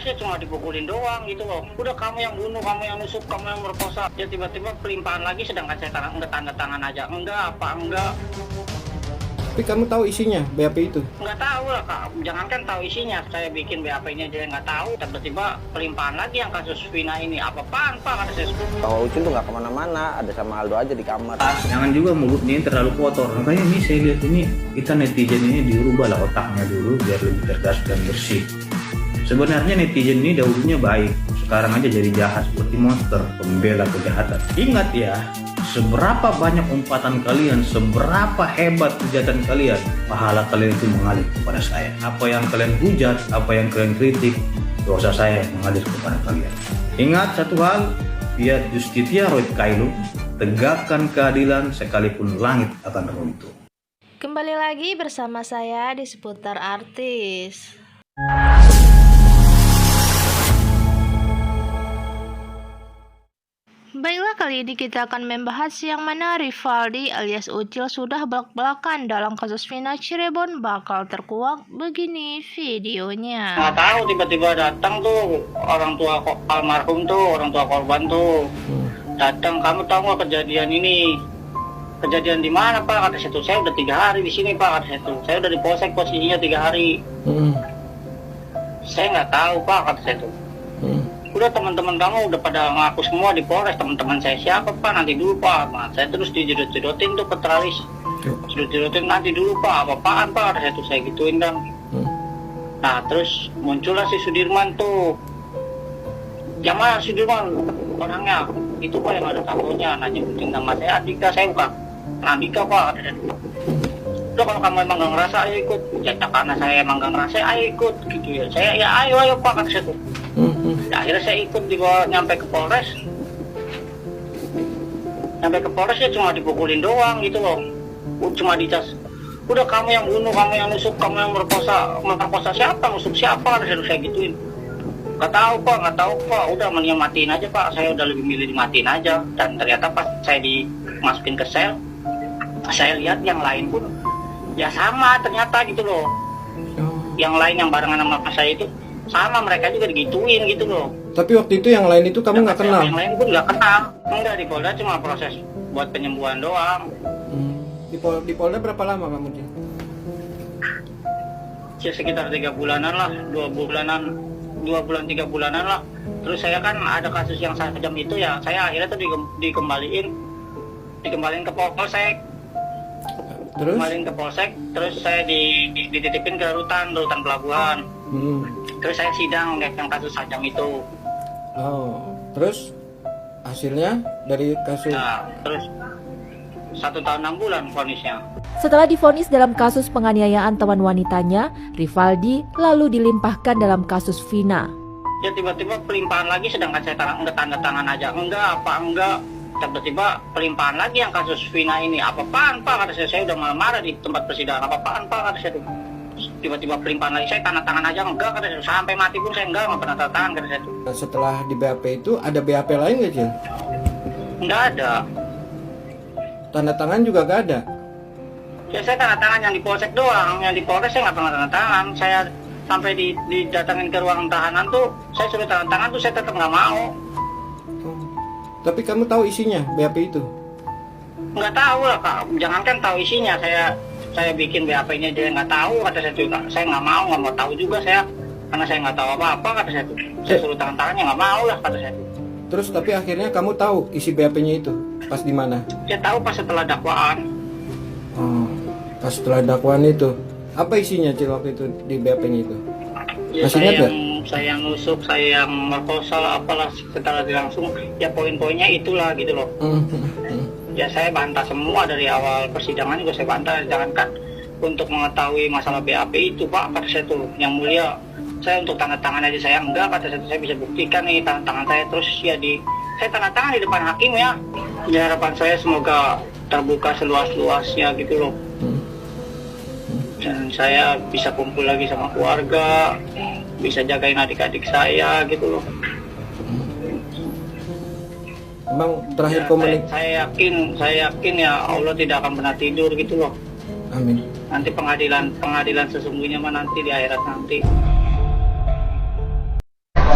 Polresnya cuma dipukulin doang gitu loh. Udah kamu yang bunuh, kamu yang nusuk, kamu yang merkosa. Ya tiba-tiba pelimpahan lagi, sedangkan saya tanda tangan aja. Enggak, apa enggak. Tapi kamu tahu isinya BAP itu? Nggak tahu lah kak, jangankan tahu isinya, saya bikin BAP ini aja nggak tahu. Tiba-tiba pelimpahan lagi yang kasus Vina ini, apa-apaan pak kata saya. Kalau Ucin tuh nggak kemana-mana, ada sama Aldo aja di kamar. Jangan juga mulutnya terlalu kotor. Makanya ini saya lihat ini, kita netizen ini dirubah lah otaknya dulu biar lebih cerdas dan bersih. Sebenarnya netizen ini dahulunya baik, sekarang aja jadi jahat seperti monster, pembela kejahatan. Ingat ya, seberapa banyak umpatan kalian, seberapa hebat hujatan kalian, pahala kalian itu mengalir kepada saya. Apa yang kalian hujat, apa yang kalian kritik, dosa saya mengalir kepada kalian. Ingat satu hal, fiat justitia roit kailu, tegakkan keadilan sekalipun langit akan runtuh. Kembali lagi bersama saya di seputar artis. Baiklah, kali ini kita akan membahas yang mana Rivaldi alias Ucil sudah belak-belakan dalam kasus Vina Cirebon. Bakal terkuak begini videonya. Nggak tahu tiba-tiba datang tuh orang tua almarhum tuh, orang tua korban tuh datang. Kamu tahu nggak kejadian ini? Kejadian di mana pak? Kata saya tuh, saya udah 3 hari di sini pak. Kata saya tuh, saya udah di polsek posisinya 3 hari. Saya nggak tahu pak, kata saya tuh. Udah teman-teman kamu udah pada ngaku semua di Polres. Teman-teman saya siapa pak? Nanti dulu pak. Nah, saya terus dijedot-jedotin tuh ke teralis. Jedot-jedotin nanti dulu pak. Apa-apaan pak? Saya tuh saya gituin kan. Nah terus muncullah si Sudirman tuh. Yang mana Sudirman orangnya? Itu pak yang ada tamunya. Nah nyebutin nama saya Andika. Saya bukan Andika pak. Udah kalau kamu emang gak ngerasa ayo ikut. Ya karena saya emang gak ngerasa ayo ikut gitu ya. Saya ya ayo pak kata saya tuh. Ya, akhirnya saya ikut nyampe ke Polres. Nyampe ke Polres ya cuma dipukulin doang gitu loh. Cuma dicas. Udah kamu yang bunuh, kamu yang nusuk, kamu yang merkosa siapa, nusuk siapa, saya gituin. Gak tahu pak, udah mendingan matiin aja pak. Saya udah lebih milih dimatiin aja. Dan ternyata pas saya dimasukin ke sel, saya lihat yang lain pun ya sama ternyata gitu loh. Yang lain yang barengan sama saya itu sama, mereka juga digituin gitu loh. Tapi waktu itu yang lain itu kamu nggak kenal? Yang lain pun nggak kenal. Enggak, di Polda cuma proses buat penyembuhan doang. Di Polda berapa lama kamu dia? Ya sekitar 3 bulanan lah, 2 bulan 3 bulanan lah. Terus saya kan ada kasus yang sajam itu ya, saya akhirnya tuh dikembaliin ke Polsek. Terus? Kembaliin ke Polsek, terus saya dititipin ke rutan pelabuhan. Terus saya sidang yang kasus sajam itu. Oh, terus hasilnya dari kasus? Nah, terus 1 tahun 6 bulan vonisnya. Setelah divonis dalam kasus penganiayaan teman wanitanya, Rivaldi lalu dilimpahkan dalam kasus Vina. Ya tiba-tiba pelimpahan lagi, sedangkan saya tanda tangan aja. Enggak, apa enggak. Tiba-tiba pelimpahan lagi yang kasus Vina ini. Apa-apaan pak, kata saya udah marah-marah di tempat persidangan. Apa-apaan pak, kata saya tuh. Tiba-tiba pelimpahan lagi, saya tanda tangan aja. Enggak, kata saya, sampai mati pun saya enggak pernah tanda tangan, kata saya tuh. Setelah di BAP itu ada BAP lain nggak Cil? Enggak ada. Tanda tangan juga nggak ada? Ya saya tanda tangan yang di Polsek doang. Yang di Polres saya nggak pernah tanda tangan. Saya sampai didatangin ke ruang tahanan tuh, saya suruh tanda tangan tuh saya tetap nggak mau. Tapi kamu tahu isinya BAP itu? Nggak tahu lah kak, jangankan tahu isinya, saya bikin BAP ini aja nggak tahu, kata saya tuh. Saya nggak mau tahu juga saya, karena saya nggak tahu apa-apa, kata saya tuh. Saya suruh tangan tangannya nggak mau lah, kata saya tuh. Terus tapi akhirnya kamu tahu isi BAP-nya itu pas di mana? Saya tahu pas setelah dakwaan. Oh, pas setelah dakwaan itu apa isinya Cil waktu itu di BAP-nya itu? Ya, Masih ingat nggak? saya yang nusuk, saya yang merkosa, apalah setelah langsung. Ya poin-poinnya itulah gitu loh. Ya saya bantah semua dari awal persidangan juga saya bantah. Jangankan untuk mengetahui masalah BAP itu pak, kata saya tuh, yang mulia, saya untuk tanda tangan aja saya enggak, kata saya bisa buktikan nih tanda tangan saya. Terus ya saya tanda tangan di depan hakim ya. Ya harapan saya semoga terbuka seluas-luasnya gitu loh. Dan saya bisa kumpul lagi sama keluarga, bisa jagain adik-adik saya gitu loh. Emang terakhir Ya, komunikasi? saya yakin ya Allah tidak akan pernah tidur gitu loh. Amin. Nanti pengadilan sesungguhnya mah nanti di akhirat nanti.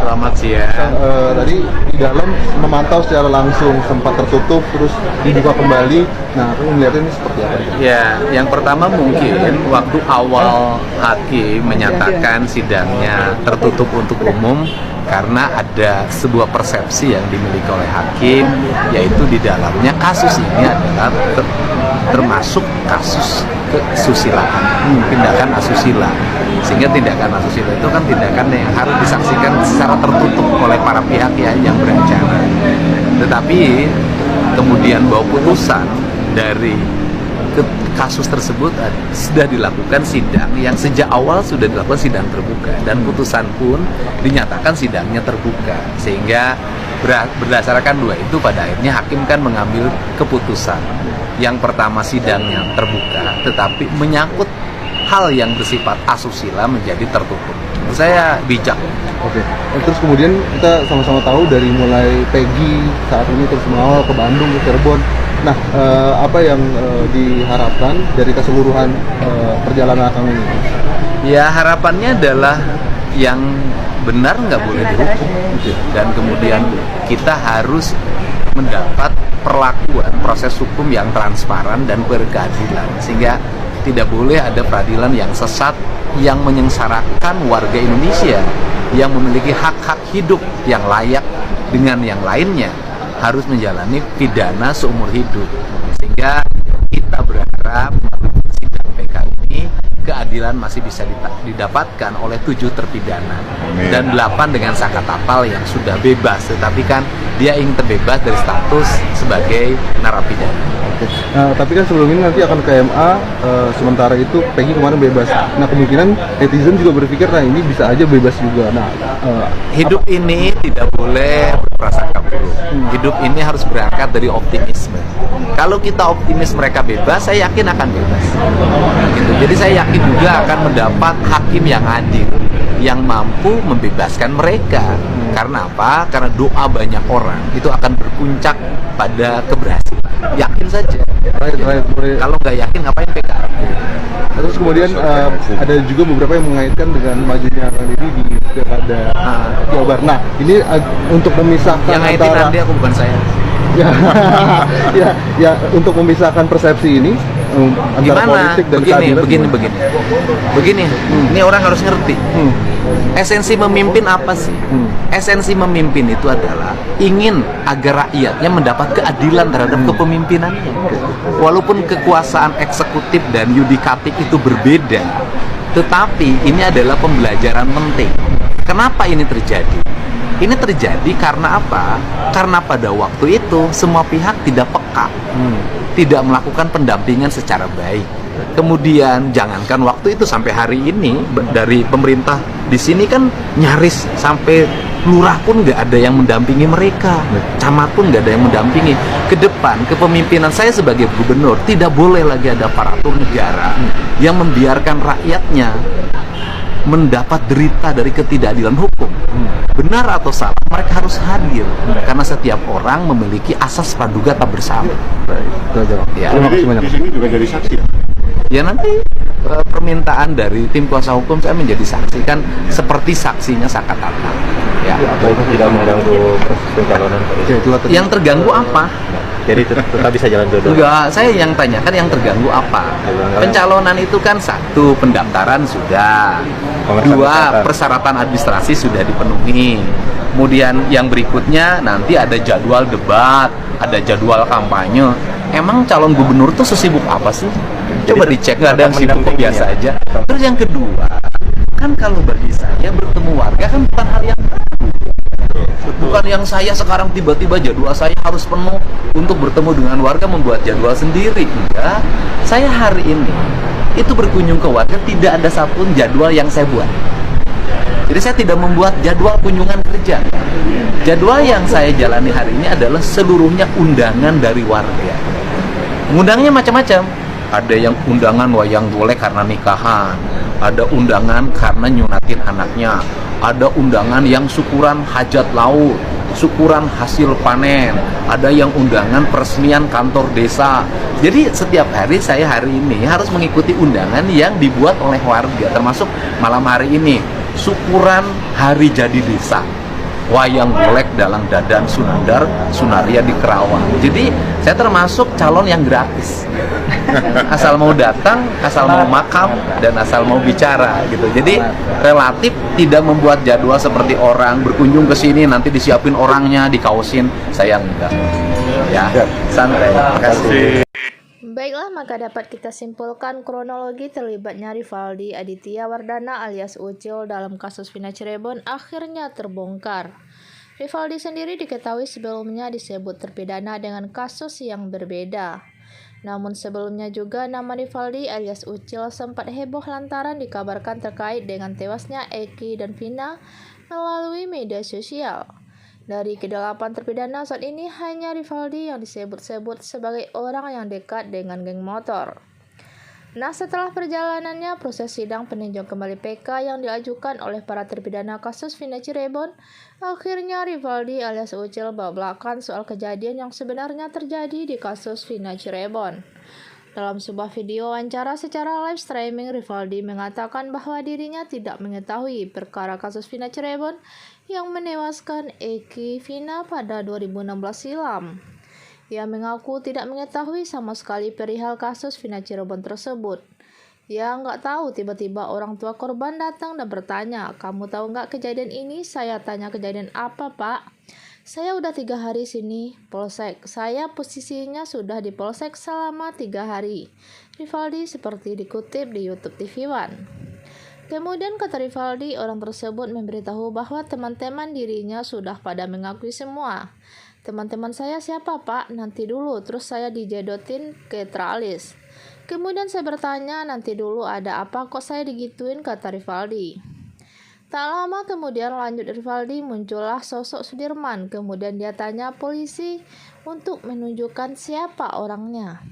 Selamat siang. Tadi di dalam memantau secara langsung, sempat tertutup terus dibuka kembali. Nah, aku melihatnya ini seperti apa? Ya, yang pertama mungkin waktu awal hakim menyatakan sidangnya tertutup untuk umum karena ada sebuah persepsi yang dimiliki oleh hakim, yaitu di dalamnya kasus ini adalah termasuk kasus kesusilaan, tindakan asusila. Sehingga tindakan asusila itu kan tindakan yang harus disaksikan secara tertutup oleh para pihak yang beracara. Tetapi kemudian bahwa putusan dari kasus tersebut sudah dilakukan sidang yang sejak awal sudah dilakukan sidang terbuka, dan putusan pun dinyatakan sidangnya terbuka, sehingga berdasarkan dua itu pada akhirnya hakim kan mengambil keputusan. Yang pertama sidangnya terbuka tetapi menyangkut hal yang bersifat asusila menjadi tertutup. Menurut saya bijak. Oke. Terus kemudian kita sama-sama tahu dari mulai Peggy saat ini terus mengawal ke Bandung, ke Cirebon. Nah, apa yang diharapkan dari keseluruhan perjalanan Akang ini? Ya, harapannya adalah yang benar nggak boleh dihukum, dan kemudian kita harus mendapat perlakuan proses hukum yang transparan dan berkeadilan, sehingga tidak boleh ada peradilan yang sesat yang menyengsarakan warga Indonesia yang memiliki hak-hak hidup yang layak dengan yang lainnya harus menjalani pidana seumur hidup. Sehingga kita berharap melalui sidang PK ini keadilan masih bisa didapatkan oleh 7 terpidana. Amin. Dan 8 dengan sakat tapal yang sudah bebas, tetapi kan dia ingin terbebas dari status sebagai narapidana. Oke. Nah, tapi kan sebelum ini nanti akan ke MA, sementara itu Peggy kemarin bebas. Nah, kemungkinan netizen juga berpikir, nah ini bisa aja bebas juga. Nah, hidup ini tidak boleh berprasangka buruk. Hidup ini harus berangkat dari optimisme. Kalau kita optimis mereka bebas, saya yakin akan bebas. Gitu. Jadi saya yakin juga akan mendapat hakim yang adil, yang mampu membebaskan mereka. Karena apa? Karena doa banyak orang itu akan berpuncak pada keberhasilan. Yakin saja. Kalau nggak yakin ngapain PK? Terus kemudian ada juga beberapa yang mengaitkan dengan majunya Kang Deddy di pilkada Jawa Barat. Nah, ini untuk memisahkan yang ngaitin antara Andi, aku bukan saya. ya, untuk memisahkan persepsi ini antara gimana? Politik dan keadilan. Begini. Ini orang harus ngerti. Esensi memimpin apa sih? Esensi memimpin itu adalah ingin agar rakyatnya mendapat keadilan terhadap kepemimpinannya. Walaupun kekuasaan eksekutif dan yudikatif itu berbeda, tetapi ini adalah pembelajaran penting. Kenapa ini terjadi? Ini terjadi karena apa? Karena pada waktu itu semua pihak tidak peka, tidak melakukan pendampingan secara baik. Kemudian jangankan waktu itu, sampai hari ini dari pemerintah di sini kan nyaris sampai lurah pun nggak ada yang mendampingi mereka, camat pun nggak ada yang mendampingi. Ke depan kepemimpinan saya sebagai gubernur tidak boleh lagi ada aparatur negara yang membiarkan rakyatnya mendapat derita dari ketidakadilan hukum. Benar atau salah, mereka harus hadir karena setiap orang memiliki asas praduga tak bersama. Ya. Terima kasih banyak. Di sini juga jadi saksi. Ya nanti permintaan dari tim kuasa hukum saya menjadi saksi, kan seperti saksinya sakat tapal. Ya. Apa itu tidak mengganggu proses pencalonan? Yang terganggu apa? Jadi tetap bisa jalan dulu. Enggak, saya yang tanyakan yang terganggu apa? Pencalonan itu kan satu, pendaftaran sudah. Dua, persyaratan administrasi sudah dipenuhi. Kemudian yang berikutnya nanti ada jadwal debat, ada jadwal kampanye. Emang calon gubernur tuh sesibuk apa sih? Coba dicek, nggak ada yang sibuk, kok biasa aja. Terus yang kedua, kan kalau bagi saya bertemu warga kan bukan hal yang baru. Bukan yang saya sekarang tiba-tiba jadwal saya harus penuh untuk bertemu dengan warga, membuat jadwal sendiri. Enggak, saya hari ini itu berkunjung ke warga tidak ada satupun jadwal yang saya buat. Jadi saya tidak membuat jadwal kunjungan kerja. Jadwal yang saya jalani hari ini adalah seluruhnya undangan dari warga. Undangnya macam-macam. Ada yang undangan wayang golek karena nikahan, ada undangan karena nyunatin anaknya, ada undangan yang syukuran hajat laut, syukuran hasil panen, ada yang undangan peresmian kantor desa. Jadi setiap hari saya hari ini harus mengikuti undangan yang dibuat oleh warga, termasuk malam hari ini syukuran hari jadi desa. wayang golek dalang Dadan Sunandar Sunaria di Kerawang. Jadi saya termasuk calon yang gratis. Asal mau datang, asal mau makam, dan asal mau bicara gitu. Jadi relatif tidak membuat jadwal seperti orang berkunjung ke sini nanti disiapin orangnya, dikausin. Saya enggak. Ya, santai. Terima kasih. Baiklah, maka dapat kita simpulkan kronologi terlibatnya Rivaldi Aditya Wardana alias Ucil dalam kasus Vina Cirebon akhirnya terbongkar. Rivaldi sendiri diketahui sebelumnya disebut terpidana dengan kasus yang berbeda. Namun sebelumnya juga nama Rivaldi alias Ucil sempat heboh lantaran dikabarkan terkait dengan tewasnya Eki dan Vina melalui media sosial. Dari ke-8 terpidana saat ini hanya Rivaldi yang disebut-sebut sebagai orang yang dekat dengan geng motor. Nah, setelah perjalanannya proses sidang peninjau kembali PK yang diajukan oleh para terpidana kasus Vina Cirebon, akhirnya Rivaldi alias Ucil bablakan soal kejadian yang sebenarnya terjadi di kasus Vina Cirebon. Dalam sebuah video wawancara secara live streaming, Rivaldi mengatakan bahwa dirinya tidak mengetahui perkara kasus Vina Cirebon yang menewaskan Eki Vina pada 2016 silam. Ia mengaku tidak mengetahui sama sekali perihal kasus Vina Cirebon tersebut. Ia nggak tahu, tiba-tiba orang tua korban datang dan bertanya, "Kamu tahu nggak kejadian ini?" Saya tanya, "Kejadian apa, Pak?" "Saya udah 3 hari sini, polsek. Saya posisinya sudah di polsek selama 3 hari. Rivaldi seperti dikutip di YouTube TV One. Kemudian kata Rivaldi, orang tersebut memberitahu bahwa teman-teman dirinya sudah pada mengakui semua. "Teman-teman saya siapa, Pak?" "Nanti dulu." Terus saya dijedotin ke teralis. Kemudian saya bertanya, "Nanti dulu ada apa kok saya digituin?" kata Rivaldi. Tak lama kemudian lanjut Rivaldi muncullah sosok Sudirman. Kemudian dia tanya polisi untuk menunjukkan siapa orangnya.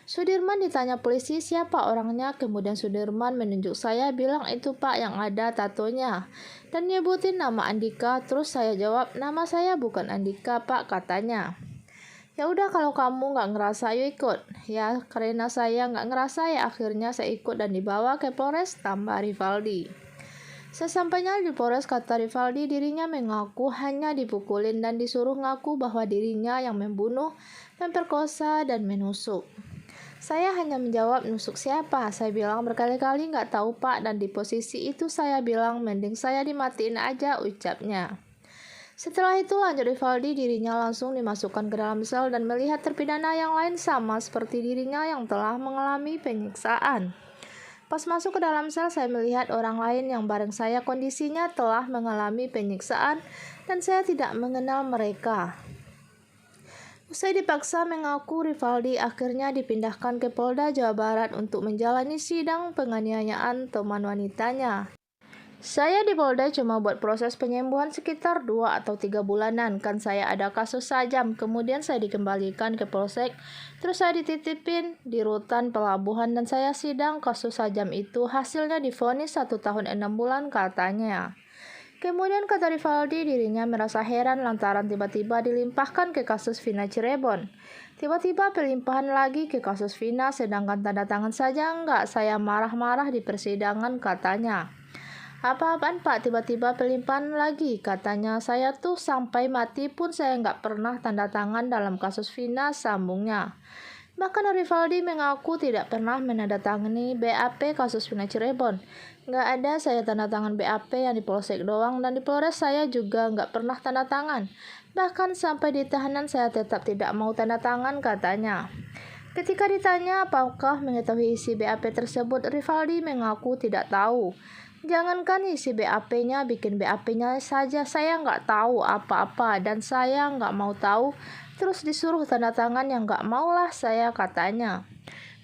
Sudirman ditanya polisi siapa orangnya, kemudian Sudirman menunjuk saya, bilang itu Pak yang ada tatonya, dan nyebutin nama Andika. Terus saya jawab, "Nama saya bukan Andika, Pak," katanya. "Ya udah kalau kamu nggak ngerasa, yuk ikut." Ya karena saya nggak ngerasa ya akhirnya saya ikut dan dibawa ke Polres, tambah Rivaldi. Sesampainya di Polres, kata Rivaldi, dirinya mengaku hanya dipukulin dan disuruh ngaku bahwa dirinya yang membunuh, memperkosa, dan menusuk. Saya hanya menjawab, "Nusuk siapa?" Saya bilang berkali-kali, "Nggak tahu, Pak," dan di posisi itu saya bilang, "Mending saya dimatiin aja," ucapnya. Setelah itu lanjut Rivaldi, dirinya langsung dimasukkan ke dalam sel dan melihat terpidana yang lain sama seperti dirinya yang telah mengalami penyiksaan. Pas masuk ke dalam sel, saya melihat orang lain yang bareng saya kondisinya telah mengalami penyiksaan dan saya tidak mengenal mereka. Usai dipaksa mengaku, Rivaldi akhirnya dipindahkan ke Polda Jawa Barat untuk menjalani sidang penganiayaan teman wanitanya. "Saya di Polda cuma buat proses penyembuhan sekitar 2 atau 3 bulanan, kan saya ada kasus sajam, kemudian saya dikembalikan ke Polsek, terus saya dititipin di rutan pelabuhan dan saya sidang kasus sajam itu, hasilnya divonis 1 tahun 6 bulan katanya." Kemudian kata Rivaldi, dirinya merasa heran lantaran tiba-tiba dilimpahkan ke kasus Vina Cirebon. Tiba-tiba pelimpahan lagi ke kasus Vina, sedangkan tanda tangan saja enggak. Saya marah-marah di persidangan katanya. "Apa-apaan Pak, tiba-tiba pelimpahan lagi?" katanya. "Saya tuh sampai mati pun saya enggak pernah tanda tangan dalam kasus Vina," sambungnya. Bahkan Rivaldi mengaku tidak pernah menandatangani BAP kasus Vina Cirebon. "Nggak ada saya tanda tangan BAP yang di Polsek doang, dan di Polres saya juga nggak pernah tanda tangan. Bahkan sampai di tahanan saya tetap tidak mau tanda tangan," katanya. Ketika ditanya apakah mengetahui isi BAP tersebut, Rivaldi mengaku tidak tahu. "Jangankan isi BAP-nya, bikin BAP-nya saja saya nggak tahu apa-apa dan saya nggak mau tahu. Terus disuruh tanda tangan yang nggak maulah saya," katanya.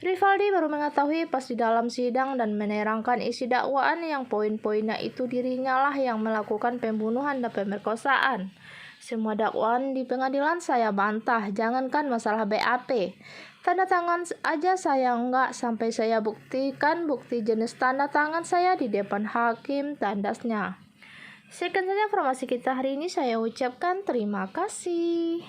Rivaldi baru mengetahui pas di dalam sidang dan menerangkan isi dakwaan yang poin-poinnya itu dirinya lah yang melakukan pembunuhan dan pemerkosaan. "Semua dakwaan di pengadilan saya bantah, jangankan masalah BAP. Tanda tangan aja saya enggak, sampai saya buktikan bukti jenis tanda tangan saya di depan hakim," tandasnya. Sekian saja informasi kita hari ini, saya ucapkan terima kasih.